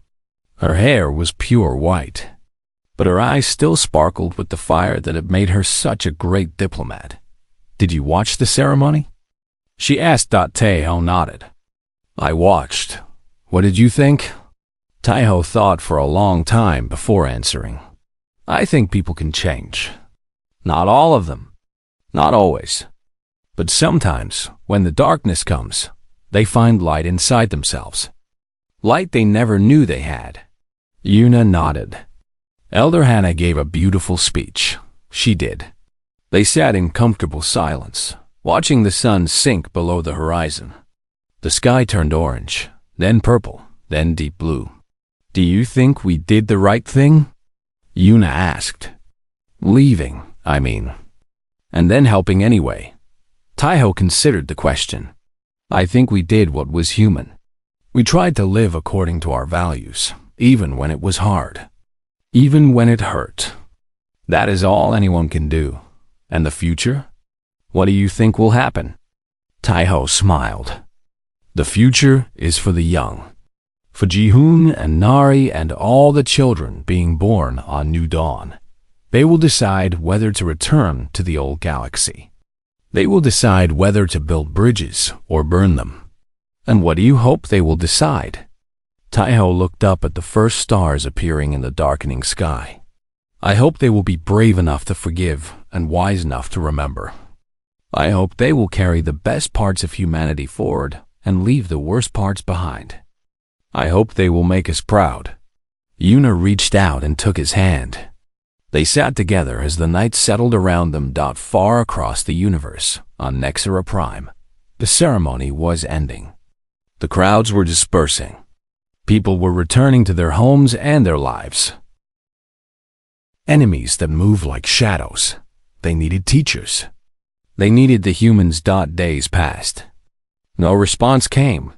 Her hair was pure white, but her eyes still sparkled with the fire that had made her such a great diplomat. "Did you watch the ceremony?" she asked. Taiho nodded. "I watched. What did you think?" Taiho thought for a long time before answering. "I think people can change. Not all of them. Not always. But sometimes, when the darkness comes, they find light inside themselves. Light they never knew they had." Yuna nodded. Elder Hannah gave a beautiful speech. She did. They sat in comfortable silence, watching the sun sink below the horizon. The sky turned orange, then purple, then deep blue. "Do you think we did the right thing?" Yuna asked. "Leaving, I mean. And then helping anyway." Taiho considered the question. "I think we did what was human. We tried to live according to our values, even when it was hard. Even when it hurt. That is all anyone can do. And the future? What do you think will happen?" Taiho smiled. "The future is for the young. For Jihoon and Nari and all the children being born on New Dawn. They will decide whether to return to the old galaxy. They will decide whether to build bridges or burn them. And what do you hope they will decide?" Taiho looked up at the first stars appearing in the darkening sky. "I hope they will be brave enough to forgive and wise enough to remember. I hope they will carry the best parts of humanity forward and leave the worst parts behind. I hope they will make us proud." Yuna reached out and took his hand. They sat together as the night settled around them. Far across the universe, on Nexera Prime, the ceremony was ending. The crowds were dispersing. People were returning to their homes and their lives. Enemies that move like shadows. They needed teachers. They needed the humans. Days passed. No response came.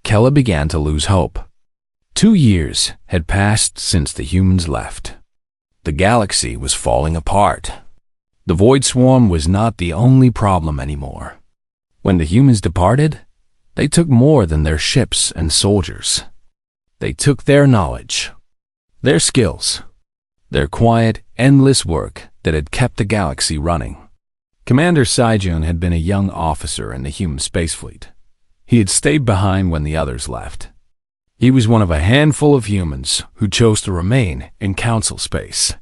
Kella began to lose hope. 2 years had passed since the humans left. The galaxy was falling apart. The Void Swarm was not the only problem anymore. When the humans departed, they took more than their ships and soldiers. They took their knowledge, their skills, their quiet, endless work that had kept the galaxy running. Commander Saijun had been a young officer in the human space fleet. He had stayed behind when the others left. He was one of a handful of humans who chose to remain in Council space.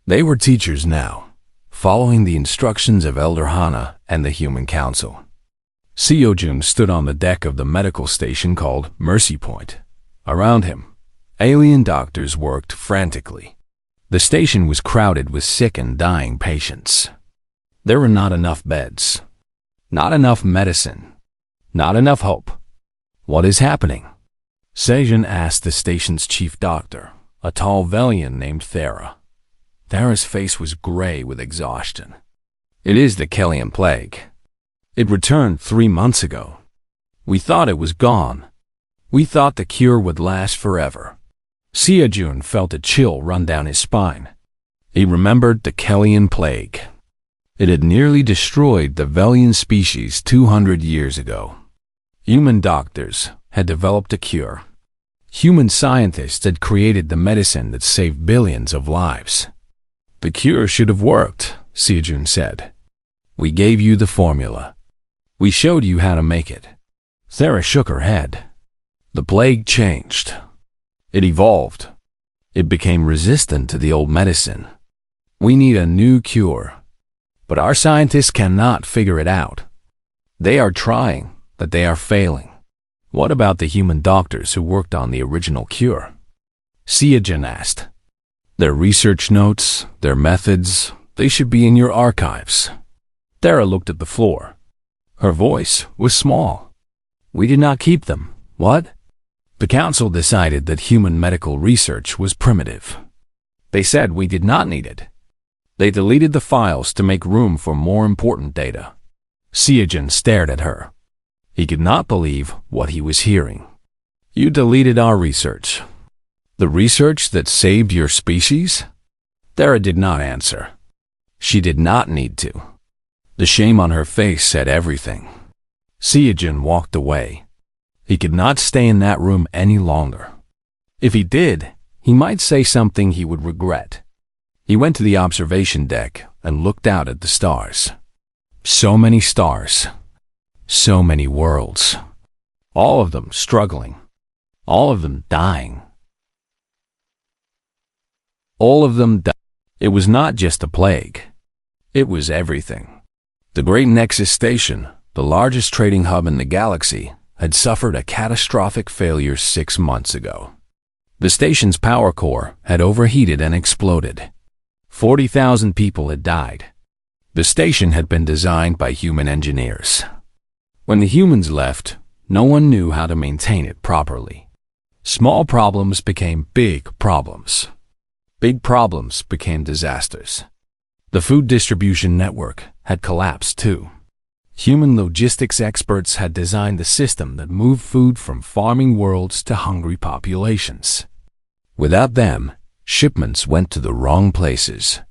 They were teachers now, following the instructions of Elder Hana and the Human Council. Seojun stood on the deck of the medical station called Mercy Point. Around him, alien doctors worked frantically. The station was crowded with sick and dying patients. There were not enough beds, not enough medicine, not enough hope. What is happening? Seijun asked the station's chief doctor, a tall Velian named Thera. Thera's face was gray with exhaustion. It is the Kellian plague. It returned 3 months ago. We thought it was gone. We thought the cure would last forever. Seojun felt a chill run down his spine. He remembered the Kellian plague. It had nearly destroyed the Velian species 200 years ago. Human doctors had developed a cure. Human scientists had created the medicine that saved billions of lives. The cure should have worked, Seojun said. We gave you the formula. We showed you how to make it. Thera shook her head. The plague changed. It evolved. It became resistant to the old medicine. We need a new cure. But our scientists cannot figure it out. They are trying, but they are failing. What about the human doctors who worked on the original cure? Seojun asked. Their research notes, their methods, they should be in your archives. Thera looked at the floor. Her voice was small. We did not keep them. What? The council decided that human medical research was primitive. They said we did not need it. They deleted the files to make room for more important data. Seojun stared at her. He could not believe what he was hearing. You deleted our research. The research that saved your species? Thera did not answer. She did not need to. The shame on her face said everything. Seojun walked away. He could not stay in that room any longer. If he did, he might say something he would regret. He went to the observation deck and looked out at the stars. So many stars. So many worlds. All of them struggling. All of them dying. All of them died. It was not just a plague. It was everything. The Great Nexus Station, the largest trading hub in the galaxy, had suffered a catastrophic failure 6 months ago. The station's power core had overheated and exploded. 40,000 people had died. The station had been designed by human engineers. When the humans left, no one knew how to maintain it properly. Small problems became big problems. Big problems became disasters. The food distribution network had collapsed too. Human logistics experts had designed the system that moved food from farming worlds to hungry populations. Without them, shipments went to the wrong places.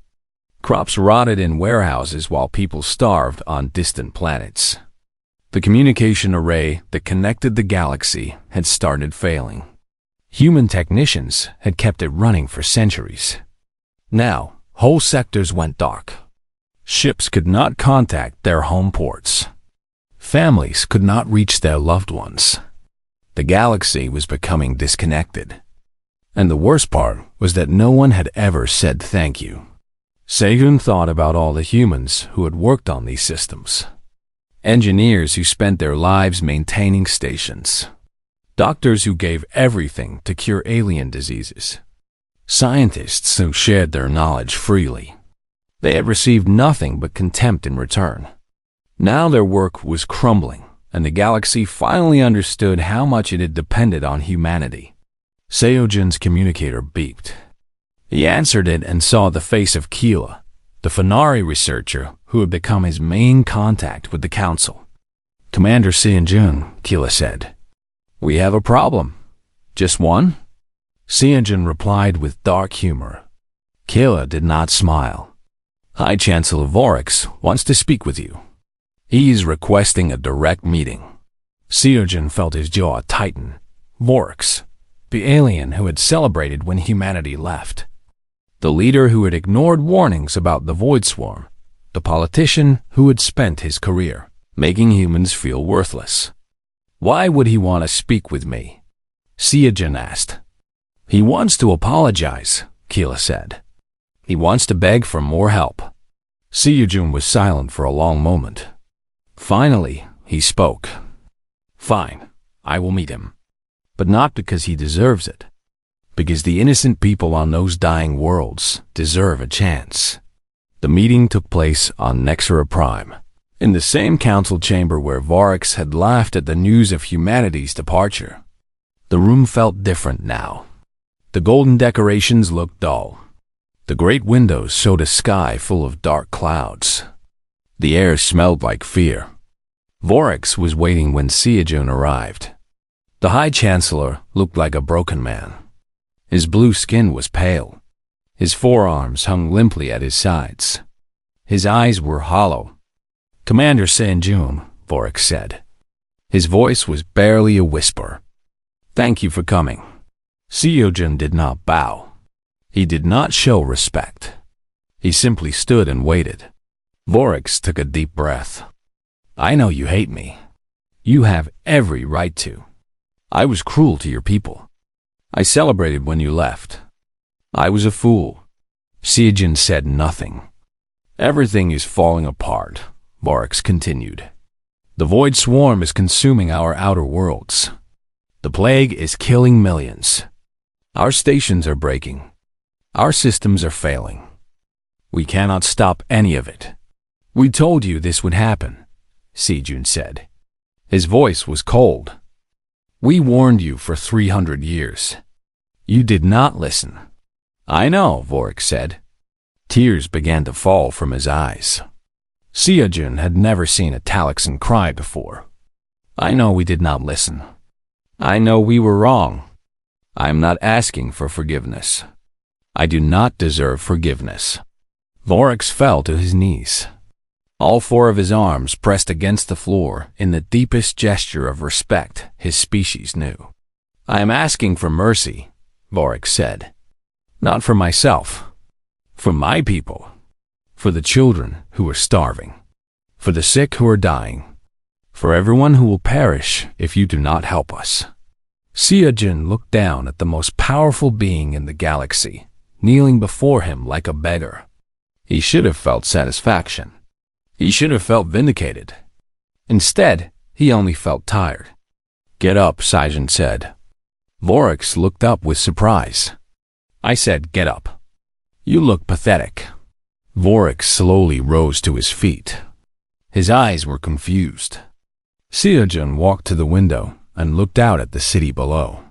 Crops rotted in warehouses while people starved on distant planets. The communication array that connected the galaxy had started failing. Human technicians had kept it running for centuries. Now, whole sectors went dark. Ships could not contact their home ports. Families could not reach their loved ones. The galaxy was becoming disconnected. And the worst part was that no one had ever said thank you. Seojun thought about all the humans who had worked on these systems. Engineers who spent their lives maintaining stations. Doctors who gave everything to cure alien diseases. Scientists who shared their knowledge freely. They had received nothing but contempt in return. Now their work was crumbling, and the galaxy finally understood how much it had depended on humanity. Seojun's communicator beeped. He answered it and saw the face of Keela, the Fenari researcher who had become his main contact with the Council. Commander Seojun, Keela said. We have a problem. Just one? Seojin replied with dark humor. Kayla did not smile. High Chancellor Vorax wants to speak with you. He is requesting a direct meeting. Seojin felt his jaw tighten. Vorax, the alien who had celebrated when humanity left. The leader who had ignored warnings about the Void Swarm. The politician who had spent his career making humans feel worthless. Why would he want to speak with me? Seojin asked. He wants to apologize, Keela said. He wants to beg for more help. Seojin was silent for a long moment. Finally, he spoke. Fine, I will meet him. But not because he deserves it. Because the innocent people on those dying worlds deserve a chance. The meeting took place on Nexera Prime, in the same council chamber where Vorax had laughed at the news of humanity's departure. The room felt different now. The golden decorations looked dull. The great windows showed a sky full of dark clouds. The air smelled like fear. Vorax was waiting when Seojin arrived. The High Chancellor looked like a broken man. His blue skin was pale. His forearms hung limply at his sides. His eyes were hollow. Commander Seojin, Vorax said. His voice was barely a whisper. Thank you for coming. Seojin did not bow. He did not show respect. He simply stood and waited. Vorax took a deep breath. I know you hate me. You have every right to. I was cruel to your people. I celebrated when you left. I was a fool. Seojin said nothing. Everything is falling apart, Vorax continued. The Void Swarm is consuming our outer worlds. The plague is killing millions. Our stations are breaking. Our systems are failing. We cannot stop any of it. We told you this would happen, Seojin said. His voice was cold. We warned you for 300 years. You did not listen. I know, Vorax said. Tears began to fall from his eyes. Seojin had never seen a Talaxan cry before. I know we did not listen. I know we were wrong. I am not asking for forgiveness. I do not deserve forgiveness. Vorax fell to his knees. All four of his arms pressed against the floor in the deepest gesture of respect his species knew. I am asking for mercy, Vorax said. Not for myself. For my people. For the children who are starving. For the sick who are dying. For everyone who will perish if you do not help us. Seojin looked down at the most powerful being in the galaxy, kneeling before him like a beggar. He should have felt satisfaction. He should have felt vindicated. Instead, he only felt tired. Get up, Seojin said. Vorax looked up with surprise. I said, get up. You look pathetic. Vorax slowly rose to his feet. His eyes were confused. Seojin walked to the window and looked out at the city below.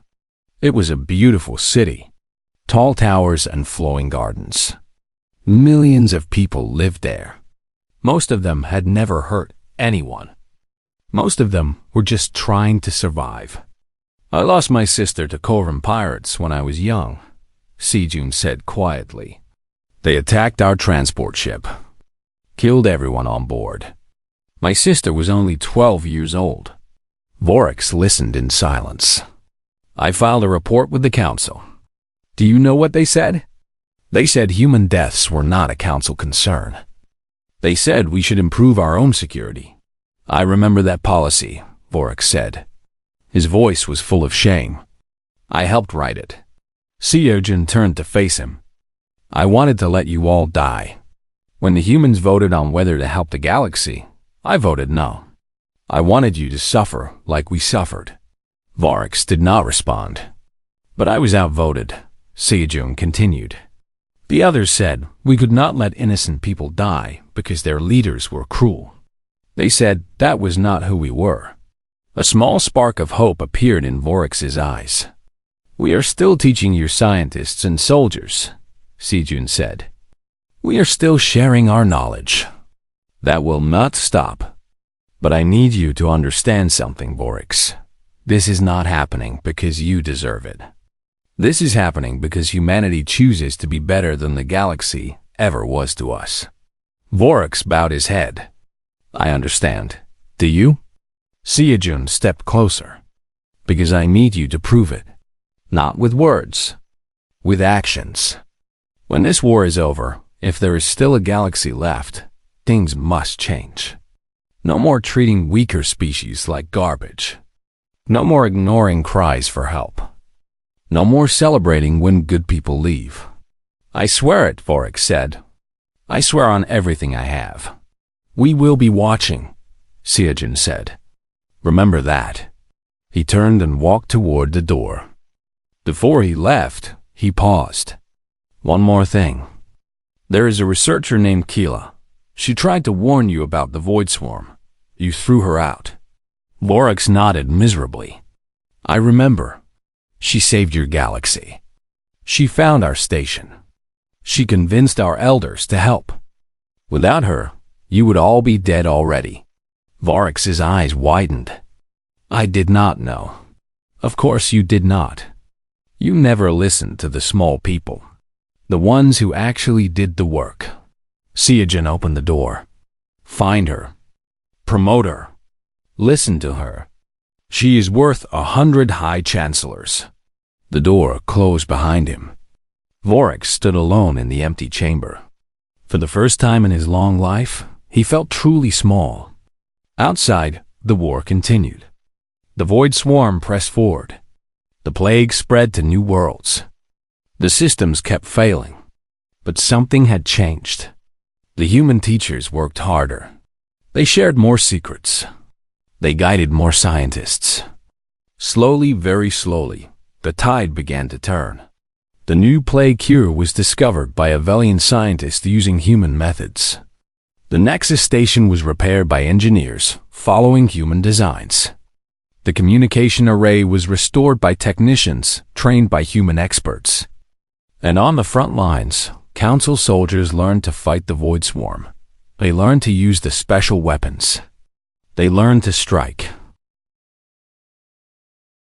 It was a beautiful city. Tall towers and flowing gardens. Millions of people lived there. Most of them had never hurt anyone. Most of them were just trying to survive. I lost my sister to Koran pirates when I was young, Seojin said quietly. They attacked our transport ship. Killed everyone on board. My sister was only 12 years old. Vorax listened in silence. I filed a report with the council. Do you know what they said? They said human deaths were not a council concern. They said we should improve our own security. I remember that policy, Vorax said. His voice was full of shame. I helped write it. Seojin turned to face him. I wanted to let you all die. When the humans voted on whether to help the galaxy, I voted no. I wanted you to suffer like we suffered. Vorax did not respond. But I was outvoted, Seojin continued. The others said we could not let innocent people die because their leaders were cruel. They said that was not who we were. A small spark of hope appeared in Vorax's eyes. We are still teaching your scientists and soldiers, Seojin said. We are still sharing our knowledge. That will not stop. But I need you to understand something, Vorax. This is not happening because you deserve it. This is happening because humanity chooses to be better than the galaxy ever was to us. Vorax bowed his head. I understand. Do you? Seojun stepped closer. Because I need you to prove it. Not with words. With actions. When this war is over, if there is still a galaxy left, things must change. No more treating weaker species like garbage. No more ignoring cries for help. No more celebrating when good people leave. I swear it, Vorax said. I swear on everything I have. We will be watching, Seojun said. Remember that. He turned and walked toward the door. Before he left, he paused. One more thing. There is a researcher named Keela. She tried to warn you about the Void Swarm. You threw her out. Vorax nodded miserably. I remember. She saved your galaxy. She found our station. She convinced our elders to help. Without her, you would all be dead already. Vorax's eyes widened. I did not know. Of course you did not. You never listened to the small people. The ones who actually did the work. Seojun opened the door. Find her. Promote her. Listen to her. She is worth 100 High Chancellors. The door closed behind him. Vorax stood alone in the empty chamber. For the first time in his long life, he felt truly small. Outside, the war continued. The Void Swarm pressed forward. The plague spread to new worlds. The systems kept failing. But something had changed. The human teachers worked harder. They shared more secrets. They guided more scientists. Slowly, very slowly, the tide began to turn. The new plague cure was discovered by a valiant scientist using human methods. The Nexus station was repaired by engineers following human designs. The communication array was restored by technicians trained by human experts. And on the front lines, Council soldiers learned to fight the Void Swarm. They learned to use the special weapons. They learned to strike